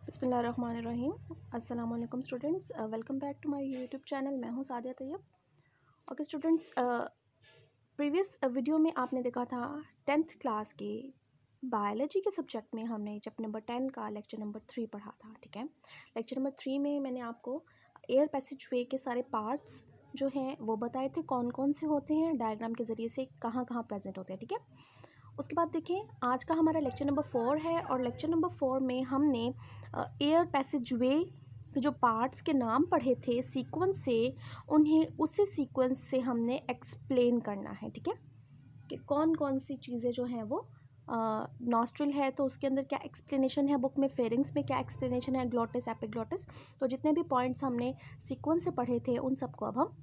बिस्मिल्लाहिर्रहमानिर्रहीम। अस्सलाम वालेकुम students, welcome back to my YouTube channel. मैं हूँ Sadia Tayyab. Okay students, previous video में आपने देखा था 10th क्लास के बायोलॉजी के सब्जेक्ट में हमने चैप्टर नंबर 10 का लेक्चर नंबर 3 पढ़ा था। ठीक है, लेक्चर नंबर 3 में मैंने आपको एयर पैसेज वे के सारे पार्ट्स जो हैं वो बताए थे, कौन कौन से होते हैं, डायग्राम के ज़रिए से कहाँ कहाँ प्रेजेंट होते हैं। ठीक है, उसके बाद देखें आज का हमारा लेक्चर नंबर 4 है और लेक्चर नंबर 4 में हमने एयर पैसेज वे के जो पार्ट्स के नाम पढ़े थे सीक्वेंस से, उन्हें उसी सीक्वेंस से हमने एक्सप्लेन करना है। ठीक है, कि कौन कौन सी चीज़ें जो हैं वो नॉस्ट्रिल है तो उसके अंदर क्या एक्सप्लेनेशन है, बुक में फेरिंग्स में क्या एक्सप्लेनेशन है, ग्लोटिस एपिग्लोटिस। तो जितने भी पॉइंट्स हमने सीक्वेंस से पढ़े थे उन सबको अब हम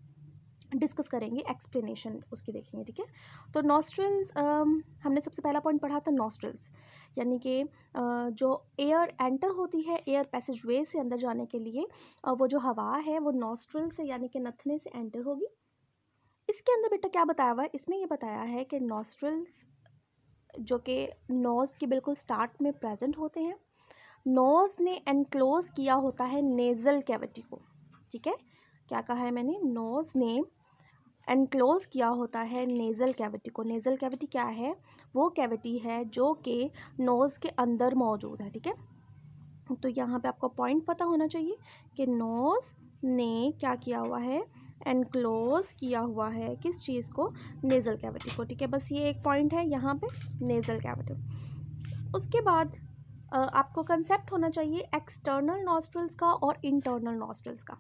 डिस्कस करेंगे, एक्सप्लेनेशन उसकी देखेंगे। ठीक है, तो नॉस्ट्रल्स हमने सबसे पहला पॉइंट पढ़ा था नॉस्ट्रल्स, यानी कि जो एयर एंटर होती है एयर पैसेज वे से अंदर जाने के लिए, वो जो हवा है वो नॉस्ट्रल से यानी कि नथने से एंटर होगी। इसके अंदर बेटा क्या बताया हुआ है, इसमें ये बताया है कि नॉस्ट्रल्स जो कि नोज़ के बिल्कुल स्टार्ट में प्रेजेंट होते हैं, नोज़ ने एनक्लोज किया होता है नेज़ल कैविटी को। ठीक है, क्या कहा है मैंने, नोज़ ने एनक्लोज किया होता है नेज़ल कैविटी को। नेज़ल कैविटी क्या है, वो कैविटी है जो कि नोज़ के अंदर मौजूद है। ठीक है, तो यहाँ पे आपको पॉइंट पता होना चाहिए कि नोज़ ने क्या किया हुआ है, एनक्लोज किया हुआ है किस चीज़ को, नेज़ल कैविटी को। ठीक है, बस ये एक पॉइंट है यहाँ पे, नेज़ल कैविटी। उसके बाद आपको कंसेप्ट होना चाहिए एक्सटर्नल नॉस्ट्रल्स का और इंटरनल नॉस्ट्रल्स का,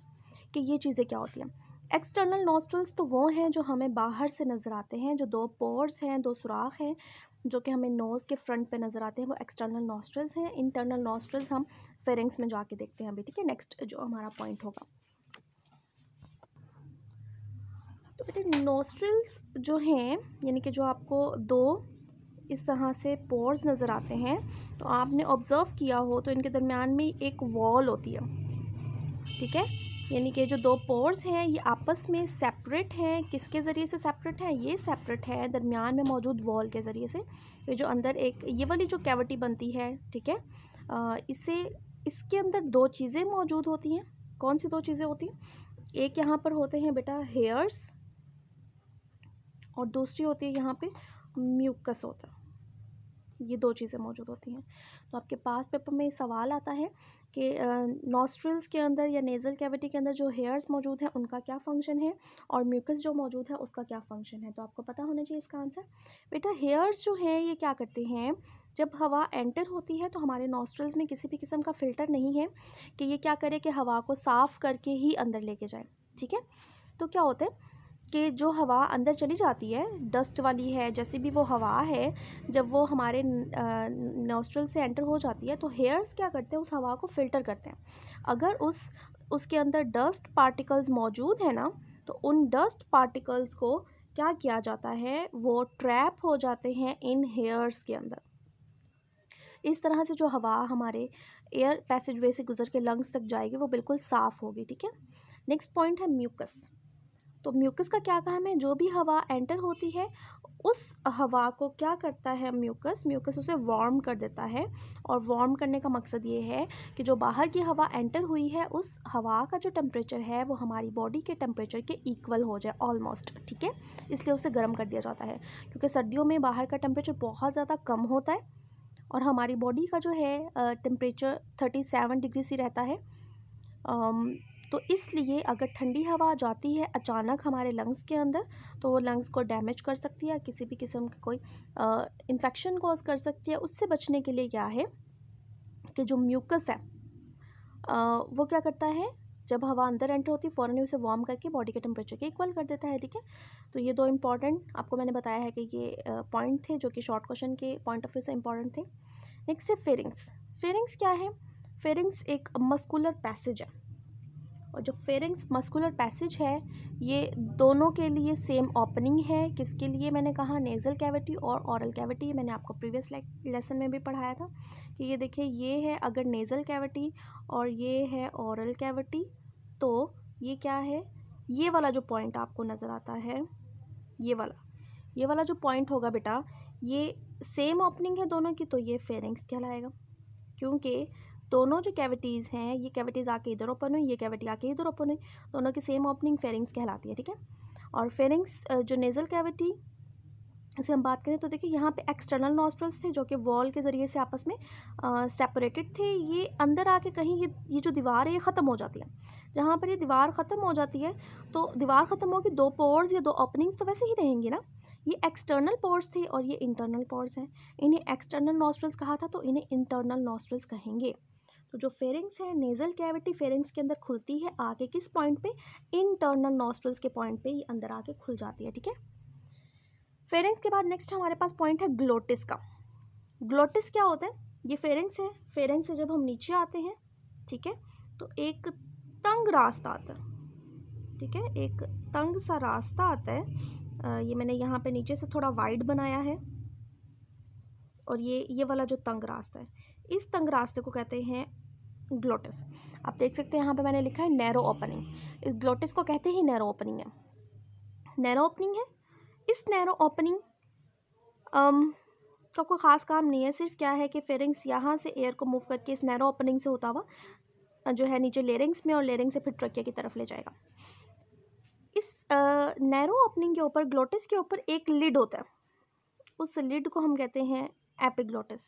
कि ये चीज़ें क्या होती हैं। एक्सटर्नल नॉस्ट्रल्स तो वो हैं जो हमें बाहर से नज़र आते हैं, जो दो पोर्स हैं, दो सुराख हैं जो कि हमें नोज़ के फ्रंट पे नज़र आते हैं, वो एक्सटर्नल नॉस्ट्रल्स हैं। इंटरनल नॉस्ट्रल्स हम फेरिंग्स में जाके देखते हैं अभी। ठीक है, नेक्स्ट जो हमारा पॉइंट होगा, तो बेटे नॉस्ट्रल्स जो हैं यानी कि जो आपको दो इस तरह से पोर्स नज़र आते हैं, तो आपने ऑब्ज़र्व किया हो तो इनके दरमियान में एक वॉल होती है। ठीक है, यानी कि जो दो पोर्स हैं ये आपस में सेपरेट हैं। किसके ज़रिए से सेपरेट हैं, ये सेपरेट है दरमियान में मौजूद वॉल के ज़रिए से। ये जो अंदर एक ये वाली जो कैविटी बनती है, ठीक है, इससे इसके अंदर दो चीज़ें मौजूद होती हैं। कौन सी दो चीज़ें होती हैं, एक यहाँ पर होते हैं बेटा हेयर्स और दूसरी होती है यहाँ पे म्यूकस होता है। ये दो चीज़ें मौजूद होती हैं। तो आपके पास पेपर में सवाल आता है कि नॉस्ट्रल्स के अंदर या नेज़ल कैविटी के अंदर जो हेयर्स मौजूद हैं उनका क्या फ़ंक्शन है और म्यूकस जो मौजूद है उसका क्या फ़ंक्शन है। तो आपको पता होना चाहिए इसका आंसर। बेटा हेयर्स जो हैं ये क्या करते हैं, जब हवा एंटर होती है तो हमारे नॉस्ट्रल्स में किसी भी किस्म का फ़िल्टर नहीं है कि ये क्या करे कि हवा को साफ़ करके ही अंदर लेके जाए। ठीक है, तो क्या होता है कि जो हवा अंदर चली जाती है, डस्ट वाली है, जैसी भी वो हवा है, जब वो हमारे नॉस्ट्रल से एंटर हो जाती है तो हेयर्स क्या करते हैं, उस हवा को फ़िल्टर करते हैं। अगर उसके अंदर डस्ट पार्टिकल्स मौजूद है ना, तो उन डस्ट पार्टिकल्स को क्या किया जाता है, वो ट्रैप हो जाते हैं इन हेयर्स के अंदर। इस तरह से जो हवा हमारे एयर पैसेज वे से गुजर के लंग्स तक जाएगी वो बिल्कुल साफ़ होगी। ठीक है, नेक्स्ट पॉइंट है म्यूकस। तो म्यूकस का क्या काम है, जो भी हवा एंटर होती है उस हवा को क्या करता है म्यूकस उसे वार्म कर देता है। और वार्म करने का मकसद ये है कि जो बाहर की हवा एंटर हुई है उस हवा का जो टेम्परेचर है वो हमारी बॉडी के टेम्परेचर के इक्वल हो जाए ऑलमोस्ट। ठीक है, इसलिए उसे गर्म कर दिया जाता है, क्योंकि सर्दियों में बाहर का टेम्परेचर बहुत ज़्यादा कम होता है और हमारी बॉडी का जो है टेम्परेचर 37 डिग्री से रहता है। तो इसलिए अगर ठंडी हवा जाती है अचानक हमारे लंग्स के अंदर तो वो लंग्स को डैमेज कर सकती है, किसी भी किस्म की कोई इन्फेक्शन कॉज कर सकती है। उससे बचने के लिए क्या है कि जो म्यूकस है वो क्या करता है, जब हवा अंदर एंटर होती है फ़ौरन ही उसे वार्म करके बॉडी के टेम्परेचर के इक्वल कर देता है। ठीक है, तो ये दो इंपॉर्टेंट आपको मैंने बताया है कि ये पॉइंट थे जो कि शॉर्ट क्वेश्चन के पॉइंट ऑफ व्यू से इंपॉर्टेंट थे। नेक्स्ट है फेरिंग्स। फेरिंग्स क्या है, फेरिंग्स एक मस्कुलर पैसेज है और जो फेरिंग्स मस्कुलर पैसेज है ये दोनों के लिए सेम ओपनिंग है। किसके लिए, मैंने कहा नेज़ल कैविटी और ऑरल कैविटी। मैंने आपको प्रीवियस लेसन में भी पढ़ाया था कि ये देखिए ये है अगर नेज़ल कैविटी और ये है ऑरल कैविटी, तो ये क्या है, ये वाला जो पॉइंट आपको नज़र आता है, ये वाला जो पॉइंट होगा बेटा, ये सेम ओपनिंग है दोनों की, तो ये फेरिंग्स कहलाएगा। क्योंकि दोनों जो कैविटीज़ हैं, ये कैविटीज़ आके इधर ओपन हुई, ये कैविटी आके इधर ओपन हुई, दोनों की सेम ओपनिंग फेरिंग्स कहलाती है, ठीक है। और फेरिंग्स जो नेज़ल कैविटी से हम बात करें तो देखिए यहाँ पे एक्सटर्नल नॉस्ट्रल्स थे जो कि वॉल के ज़रिए से आपस में सेपरेटेड थे। ये अंदर आके कहीं ये जो दीवार है ये ख़त्म हो जाती है। जहाँ पर ये दीवार ख़त्म हो जाती है तो दीवार ख़त्म होगी, दो पोर्स या दो ओपनिंग्स तो वैसे ही रहेंगी ना। ये एक्सटर्नल पोर्स थे और ये इंटरनल पोर्स हैं। इन्हें एक्सटर्नल नॉस्ट्रल्स कहा था तो इन्हें इंटरनल नॉस्ट्रल्स कहेंगे। तो जो फेरिंग्स है, नेज़ल कैविटी फेरिंग्स के अंदर खुलती है आके किस पॉइंट पे, इंटरनल नॉस्ट्रल्स के पॉइंट पे ये अंदर आके खुल जाती है, ठीक है। फेरिंग्स के बाद नेक्स्ट हमारे पास पॉइंट है ग्लोटिस का। ग्लोटिस क्या होता है, ये फेरिंग्स है। फेरिंग्स से जब हम नीचे आते हैं, ठीक है, तो एक तंग रास्ता आता है, ठीक है, एक तंग सा रास्ता आता है। ये मैंने यहाँ पे नीचे से थोड़ा वाइड बनाया है और ये वाला जो तंग रास्ता है, इस तंग रास्ते को कहते हैं ग्लोटिस। आप देख सकते हैं यहाँ पे मैंने लिखा है नैरो ओपनिंग। इस ग्लोटिस को कहते ही नैरो ओपनिंग है, नैरो ओपनिंग है। इस नैरो ओपनिंग का कोई ख़ास काम नहीं है, सिर्फ क्या है कि फेरिंग्स यहाँ से एयर को मूव करके इस नैरो ओपनिंग से होता हुआ जो है नीचे लेरिंग्स में और लेरिंग से फिर ट्रकिया की तरफ ले जाएगा। इस नैरो ओपनिंग के ऊपर, ग्लोटिस के ऊपर एक लिड होता है, उस लिड को हम कहते हैं एपिग्लोटिस।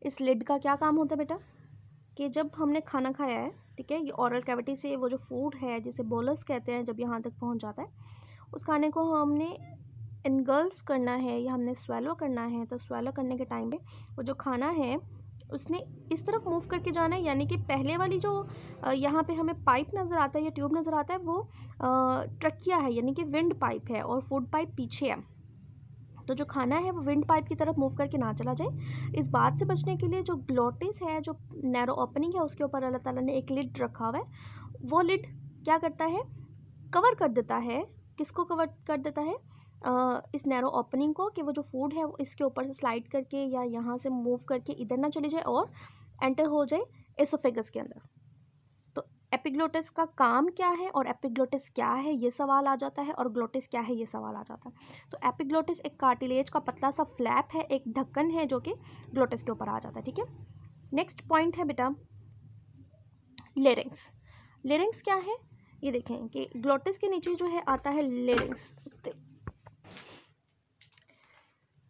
इस लिड का क्या काम होता है बेटा, कि जब हमने खाना खाया है, ठीक है, ये ओरल कैविटी से वो जो फूड है जिसे बोलस कहते हैं, जब यहाँ तक पहुँच जाता है, उस खाने को हमने इनगल्फ करना है या हमने स्वेलो करना है, तो स्वेलो करने के टाइम पे वो जो खाना है उसने इस तरफ मूव करके जाना है। यानी कि पहले वाली जो यहाँ पे हमें पाइप नज़र आता है या ट्यूब नज़र आता है वो ट्रकिया है, यानी कि विंड पाइप है और फूड पाइप पीछे है। तो जो खाना है वो विंड पाइप की तरफ मूव करके ना चला जाए, इस बात से बचने के लिए जो ग्लोटिस है, जो नैरो ओपनिंग है, उसके ऊपर अल्लाह ताला ने एक लिड रखा हुआ है। वो लिड क्या करता है, कवर कर देता है, किसको कवर कर देता है, इस नैरो ओपनिंग को, कि वो जो फूड है वो इसके ऊपर से स्लाइड करके या यहाँ से मूव करके इधर ना चली जाए और एंटर हो जाए एसोफेगस के अंदर। तो एपिग्लोटिस का काम क्या है और एपिग्लोटिस क्या है ये सवाल आ जाता है, और ग्लोटिस क्या है ये सवाल आ जाता है। तो एपिग्लोटिस एक कार्टिलेज का पतला सा फ्लैप है, एक ढक्कन है जो कि ग्लोटिस के ऊपर आ जाता है, ठीक है। नेक्स्ट पॉइंट है बेटा लेरिंग्स। लेरिंग्स क्या है, ये देखें कि ग्लोटिस के नीचे जो है आता है लेरिंग्स।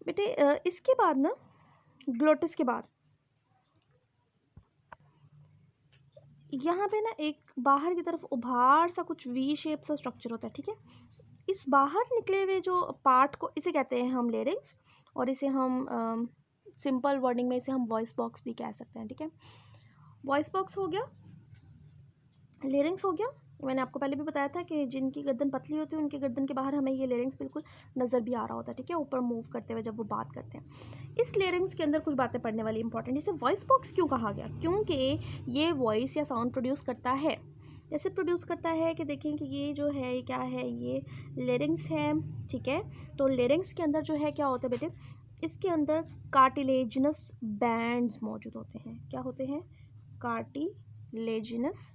बेटे इसके बाद ना, ग्लोटिस के बाद यहाँ पे ना एक बाहर की तरफ उभार सा कुछ वी शेप सा स्ट्रक्चर होता है, ठीक है। इस बाहर निकले हुए जो पार्ट को, इसे कहते हैं हम लेरिंग्स, और इसे हम सिंपल वर्डिंग में इसे हम वॉइस बॉक्स भी कह सकते हैं, ठीक है। वॉइस बॉक्स हो गया, लेरिंग्स हो गया। मैंने आपको पहले भी बताया था कि जिनकी गर्दन पतली होती है उनकी गर्दन के बाहर हमें ये लेरिंग्स बिल्कुल नज़र भी आ रहा होता है, ठीक है, ऊपर मूव करते हुए जब वो बात करते हैं। इस लेरिंग्स के अंदर कुछ बातें पढ़ने वाली इंपॉर्टेंट। इसे वॉइस बॉक्स क्यों कहा गया, क्योंकि ये वॉइस या साउंड प्रोड्यूस करता है। जैसे प्रोड्यूस करता है कि देखें कि ये जो है ये क्या है, ये लेरिंग्स है, ठीक है। तो लेरिंग्स के अंदर जो है क्या होता है बेटे, इसके अंदर कार्टिलेजिनस बैंड्स मौजूद होते हैं। क्या होते हैं, कार्टिलेजिनस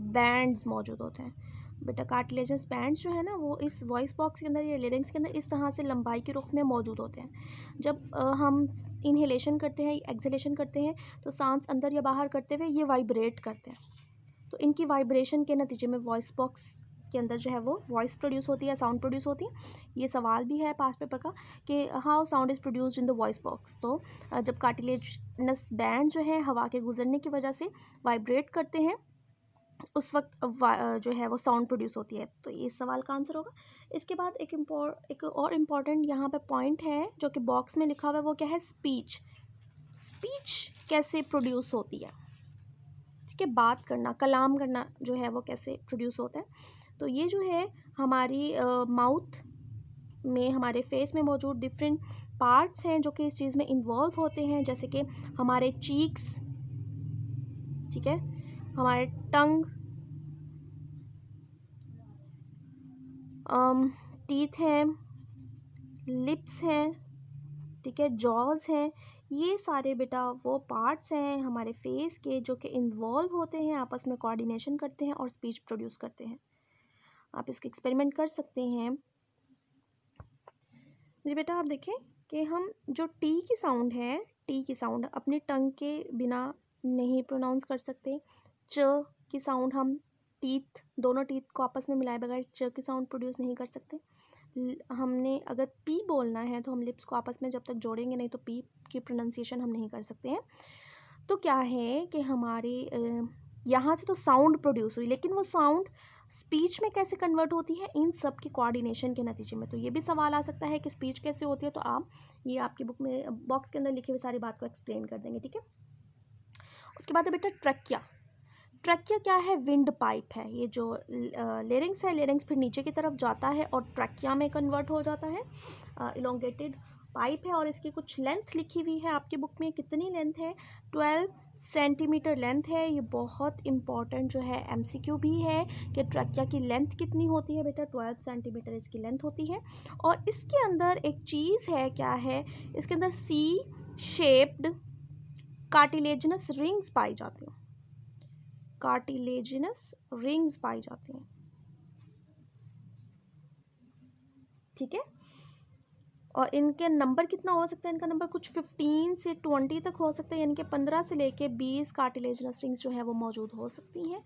बैंड्स मौजूद होते हैं। बेटा कार्टिलेजस बैंड्स जो है ना वो इस वॉइस बॉक्स के अंदर या लेरिंग्स के अंदर इस तरह से लंबाई के रुख में मौजूद होते हैं। जब हम इनहेलेशन करते हैं, एक्सहेलेशन करते हैं, तो सांस अंदर या बाहर करते हुए ये वाइब्रेट करते हैं। तो इनकी वाइब्रेशन के नतीजे में वॉइस बॉक्स के अंदर जो है वो वॉइस प्रोड्यूस होती है, साउंड प्रोड्यूस होती है। ये सवाल भी है पास पेपर का कि how sound is produced in the voice box. तो जब कार्टिलेजनस बैंड जो है हवा के गुजरने की वजह से वाइब्रेट करते हैं, उस वक्त जो है वो साउंड प्रोड्यूस होती है। तो ये सवाल का आंसर होगा। इसके बाद एक और इम्पॉर्टेंट यहाँ पे पॉइंट है जो कि बॉक्स में लिखा हुआ है, वो क्या है, स्पीच। स्पीच कैसे प्रोड्यूस होती है, ठीक है, बात करना, कलाम करना जो है वो कैसे प्रोड्यूस होता है। तो ये जो है हमारी माउथ में, हमारे फेस में मौजूद डिफरेंट पार्ट्स हैं जो कि इस चीज़ में इन्वॉल्व होते हैं, जैसे कि हमारे चीक्स, ठीक है, हमारे टंग, टीथ हैं, लिप्स हैं, ठीक है, जॉज हैं। ये सारे बेटा वो पार्ट्स हैं हमारे फेस के जो कि इन्वॉल्व होते हैं, आपस में कोऑर्डिनेशन करते हैं और स्पीच प्रोड्यूस करते हैं। आप इसके एक्सपेरिमेंट कर सकते हैं जी बेटा। आप देखें कि हम जो टी की साउंड है, टी की साउंड अपने टंग के बिना नहीं प्रोनाउंस कर सकते। च की साउंड हम टीथ, दोनों टीथ को आपस में मिलाए बगैर च की साउंड प्रोड्यूस नहीं कर सकते। हमने अगर पी बोलना है तो हम लिप्स को आपस में जब तक जोड़ेंगे नहीं तो पी की प्रोनाउंसिएशन हम नहीं कर सकते हैं। तो क्या है कि हमारे यहाँ से तो साउंड प्रोड्यूस हुई, लेकिन वो साउंड स्पीच में कैसे कन्वर्ट होती है, इन सब के कोऑर्डिनेशन के नतीजे में। तो ये भी सवाल आ सकता है कि स्पीच कैसे होती है, तो आप ये आपकी बुक में बॉक्स के अंदर लिखे हुए सारी बात को एक्सप्लेन कर देंगे, ठीक है। उसके बाद है बेटा ट्रैकिया। ट्रैकिया क्या है? विंड पाइप है। ये जो लेरिंग्स है, लेरिंग्स फिर नीचे की तरफ जाता है और ट्रैकिया में कन्वर्ट हो जाता है। इलोंगेटेड पाइप है और इसकी कुछ लेंथ लिखी हुई है आपकी बुक में। कितनी लेंथ है? 12 सेंटीमीटर लेंथ है। ये बहुत इंपॉर्टेंट जो है एमसीक्यू भी है कि ट्रैकिया की लेंथ कितनी होती है बेटा? 12 सेंटीमीटर इसकी लेंथ होती है। और इसके अंदर एक चीज़ है, क्या है? इसके अंदर सी शेप्ड कार्टिलेजिनस रिंग्स पाई जाती हैं। कार्टिलेजिनस रिंग्स पाई जाती हैं, ठीक है। और इनके नंबर कितना हो सकता है? इनका नंबर कुछ 15 से 20 तक हो सकता है, यानी कि 15 से लेके 20 कार्टिलेजिनस रिंग्स जो है वो मौजूद हो सकती हैं।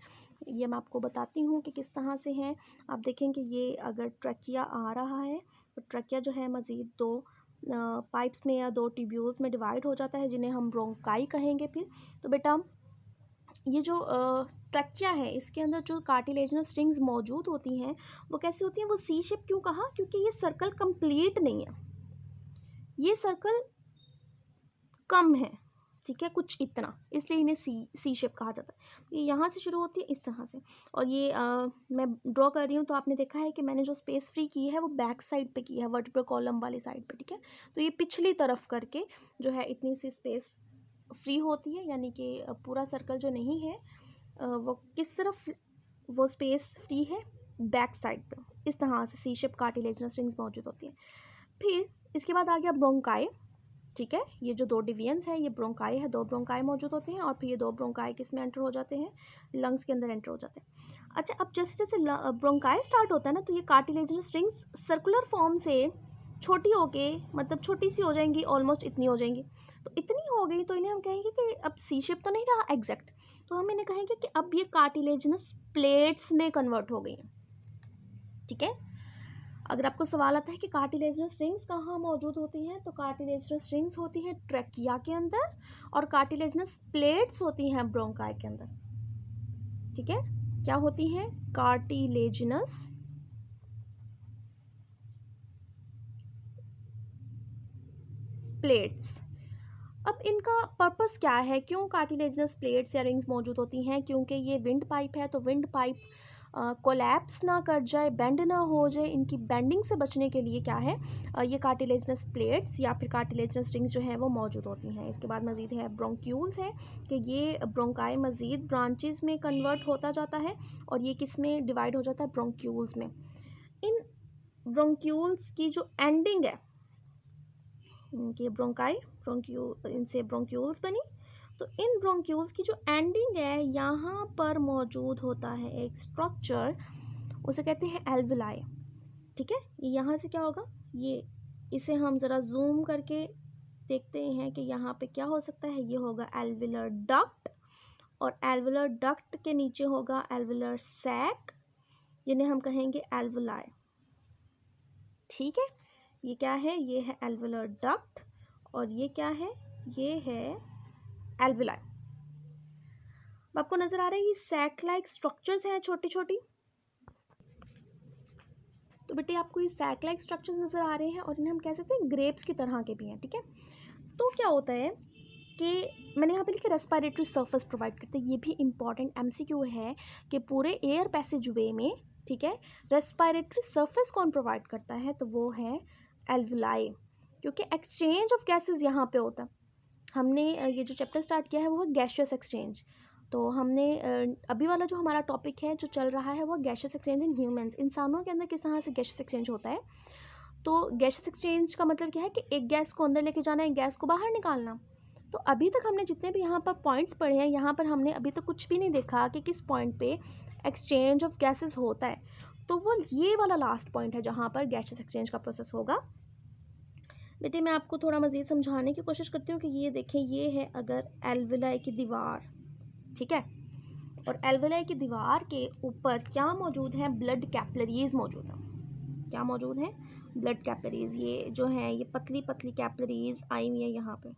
ये मैं आपको बताती हूँ कि किस तरह से हैं। आप देखेंगे ये अगर ट्रैकिया आ रहा है तो ट्रैकिया जो है मज़ीद 2 पाइप्स में या 2 ट्यूब्यूल्स में डिवाइड हो जाता है, जिन्हें हम ब्रोंकाई कहेंगे फिर। तो बेटा ये जो ट्रैकिया है, इसके अंदर जो कार्टिलेजिनस रिंग्स मौजूद होती हैं वो कैसी होती हैं? वो सी शेप क्यों कहा? क्योंकि ये सर्कल कंप्लीट नहीं है, ये सर्कल कम है, ठीक है, कुछ इतना, इसलिए इन्हें सी शेप कहा जाता है। ये यहाँ से शुरू होती है इस तरह से, और ये मैं ड्रॉ कर रही हूँ तो आपने देखा है कि मैंने जो स्पेस फ्री की है वो बैक साइड पे की है, वर्टिब्रल कॉलम वाली साइड पे, ठीक है। तो ये पिछली तरफ करके जो है इतनी सी स्पेस फ्री होती है, यानी कि पूरा सर्कल जो नहीं है वो किस तरफ वो स्पेस फ्री है? बैक साइड पे। इस तरह से सी शेप कार्टिलेजिनस रिंग्स मौजूद होती है। फिर इसके बाद आ गया ब्रोंकाई, ठीक है। ये जो 2 डिवीजन्स है ये ब्रोंकाई है, 2 ब्रोंकाई मौजूद होते हैं और फिर ये 2 ब्रोंकाई किस में एंटर हो जाते हैं? लंग्स के अंदर एंटर हो जाते हैं। अच्छा, अब जैसे जैसे ब्रोंकाई स्टार्ट होता है ना, तो ये कार्टिलेजिनस रिंग्स सर्कुलर फॉर्म से छोटी हो के, मतलब छोटी सी हो जाएंगी, ऑलमोस्ट इतनी हो जाएंगी। तो इतनी हो गई तो इन्हें हम कहेंगे कि अब सी शेप तो नहीं रहा एग्जैक्ट, तो हम इन्हें कहेंगे कि अब ये कार्टिलेजिनस प्लेट्स में कन्वर्ट हो गई हैं, ठीक है। अगर आपको सवाल आता है कि कार्टिलेजिनस रिंग्स कहाँ मौजूद होती हैं, तो कार्टिलेजिनस रिंग्स होती हैं ट्रैकिया के अंदर और कार्टिलेजिनस प्लेट्स होती हैं ब्रोंकाई के अंदर, ठीक है। क्या होती हैं? Cartilaginous plates. अब इनका पर्पस क्या है? क्यों कार्टिलेजिनस प्लेट्स या रिंग्स मौजूद होती हैं? क्योंकि ये विंड पाइप है, तो विंड पाइप कोलैप्स ना कर जाए, बेंड ना हो जाए, इनकी बेंडिंग से बचने के लिए क्या है, ये कार्टिलेजिनस प्लेट्स या फिर कार्टिलेजिनस रिंग्स जो है वो मौजूद होती हैं। इसके बाद मज़ीद है ब्रोंक्यूल्स है कि ये ब्रोंकाई मज़ीद ब्रांचेस में कन्वर्ट होता जाता है और ये किस में डिवाइड हो जाता है? ब्रोंक्यूल्स में। इन ब्रोंक्यूल्स की जो एंडिंग है, इनके ब्रोंकाई इनसे ब्रोंक्यूल्स बनी, तो इन ब्रोंक्यूल्स की जो एंडिंग है यहाँ पर मौजूद होता है एक स्ट्रक्चर, उसे कहते हैं एल्विलाई, ठीक है। ये यहाँ से क्या होगा? ये इसे हम ज़रा जूम करके देखते हैं कि यहाँ पे क्या हो सकता है। ये होगा एल्विलर डक्ट और एल्विलर डक्ट के नीचे होगा एल्विलर सैक, जिन्हें हम कहेंगे एल्विलाई, ठीक है। ये क्या है? ये है एल्विलर डक्ट और ये क्या है? ये है एल्विलाई। आपको नजर आ रहा है ये सैक लाइक स्ट्रक्चर्स हैं छोटी छोटी, तो बेटे आपको ये सैक लाइक स्ट्रक्चर्स नजर आ रहे हैं और इन्हें हम कह सकते हैं ग्रेप्स की तरह के भी हैं, ठीक है। तो क्या होता है कि मैंने यहाँ पे लिखा रेस्पिरेटरी सर्फेस प्रोवाइड करते हैं, ये भी इंपॉर्टेंट एमसीक्यू है कि पूरे एयर पैसेज वे में, ठीक है, रेस्पिरेटरी सर्फेस कौन प्रोवाइड करता है? तो वो है एल्विलाई, क्योंकि एक्सचेंज ऑफ गैसेस यहाँ पे होता है। हमने ये जो चैप्टर स्टार्ट किया है वो है गैशियस एक्सचेंज, तो हमने अभी वाला जो हमारा टॉपिक है जो चल रहा है वो गैशियस एक्सचेंज इन ह्यूमंस, इंसानों के अंदर किस तरह से गैशियस एक्सचेंज होता है। तो गैशियस एक्सचेंज का मतलब क्या है कि एक गैस को अंदर लेके जाना, एक गैस को बाहर निकालना। तो अभी तक हमने जितने भी यहाँ पर पॉइंट्स पढ़े हैं, यहाँ पर हमने अभी तक कुछ भी नहीं देखा कि किस पॉइंट पे एक्सचेंज ऑफ गैसेस होता है। तो वो ये वाला लास्ट पॉइंट है जहाँ पर गैशियस एक्सचेंज का प्रोसेस होगा। बेटे मैं आपको थोड़ा मज़ीद समझाने की कोशिश करती हूँ कि ये देखें, ये है अगर एल्विलाई की दीवार, ठीक है, और एल्विलाई की दीवार के ऊपर क्या मौजूद है, ब्लड कैपिलरीज मौजूद है। क्या मौजूद है, ब्लड कैपिलरीज। ये जो है ये पतली पतली कैपिलरीज आई हुई है यहाँ पे।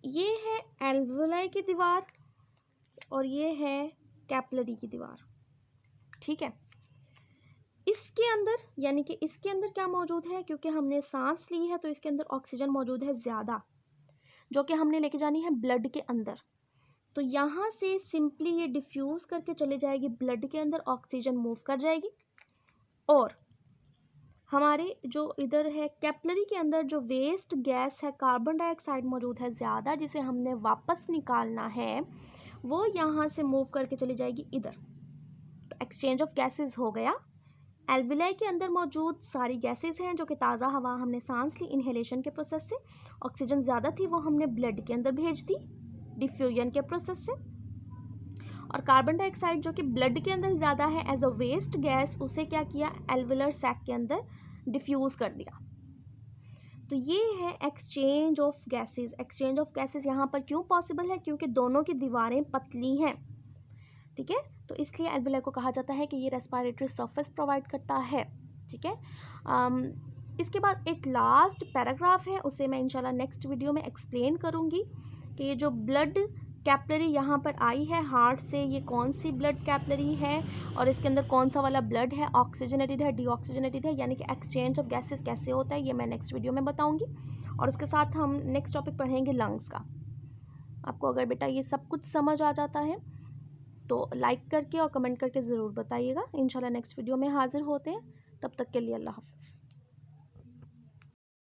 ये है एल्विलाई की दीवार और ये है कैपिलरी की दीवार, ठीक है। इसके अंदर यानी कि इसके अंदर क्या मौजूद है, क्योंकि हमने सांस ली है तो इसके अंदर ऑक्सीजन मौजूद है ज़्यादा, जो कि हमने लेके जानी है ब्लड के अंदर। तो यहाँ से सिंपली ये डिफ्यूज़ करके चले जाएगी ब्लड के अंदर, ऑक्सीजन मूव कर जाएगी, और हमारे जो इधर है कैपिलरी के अंदर जो वेस्ट गैस है, कार्बन डाइऑक्साइड मौजूद है ज़्यादा, जिसे हमने वापस निकालना है, वो यहाँ से मूव करके चली जाएगी इधर। तो एक्सचेंज ऑफ गैसेस हो गया। एल्विलाई के अंदर मौजूद सारी गैसेस हैं जो कि ताज़ा हवा हमने सांस ली इनहेलेशन के प्रोसेस से, ऑक्सीजन ज़्यादा थी वो हमने ब्लड के अंदर भेज दी डिफ्यूजन के प्रोसेस से, और कार्बन डाइऑक्साइड जो कि ब्लड के अंदर ज़्यादा है एज अ वेस्ट गैस, उसे क्या किया, एल्विलर सैक के अंदर डिफ्यूज़ कर दिया। तो ये है exchange of gases. Exchange of gases यहाँ पर क्यों पॉसिबल है, क्योंकि दोनों की दीवारें पतली हैं, ठीक है, तो इसलिए एल्विलाई को कहा जाता है कि ये रेस्पिरेटरी सरफेस प्रोवाइड करता है, ठीक है। इसके बाद एक लास्ट पैराग्राफ है, उसे मैं इंशाल्लाह नेक्स्ट वीडियो में एक्सप्लेन करूँगी कि ये जो ब्लड कैपिलरी यहाँ पर आई है हार्ट से, ये कौन सी ब्लड कैपिलरी है और इसके अंदर कौन सा वाला ब्लड है, ऑक्सीजनेटेड है, डीऑक्सीजनेटेड है, यानी कि एक्सचेंज ऑफ गैसेस कैसे होता है, ये मैं नेक्स्ट वीडियो में बताऊँगी। और उसके साथ हम नेक्स्ट टॉपिक पढ़ेंगे लंग्स का। आपको अगर बेटा ये सब कुछ समझ आ जाता है तो लाइक करके और कमेंट करके ज़रूर बताइएगा। इंशाल्लाह नेक्स्ट वीडियो में हाज़िर होते हैं, तब तक के लिए अल्लाह हाफ़िज़।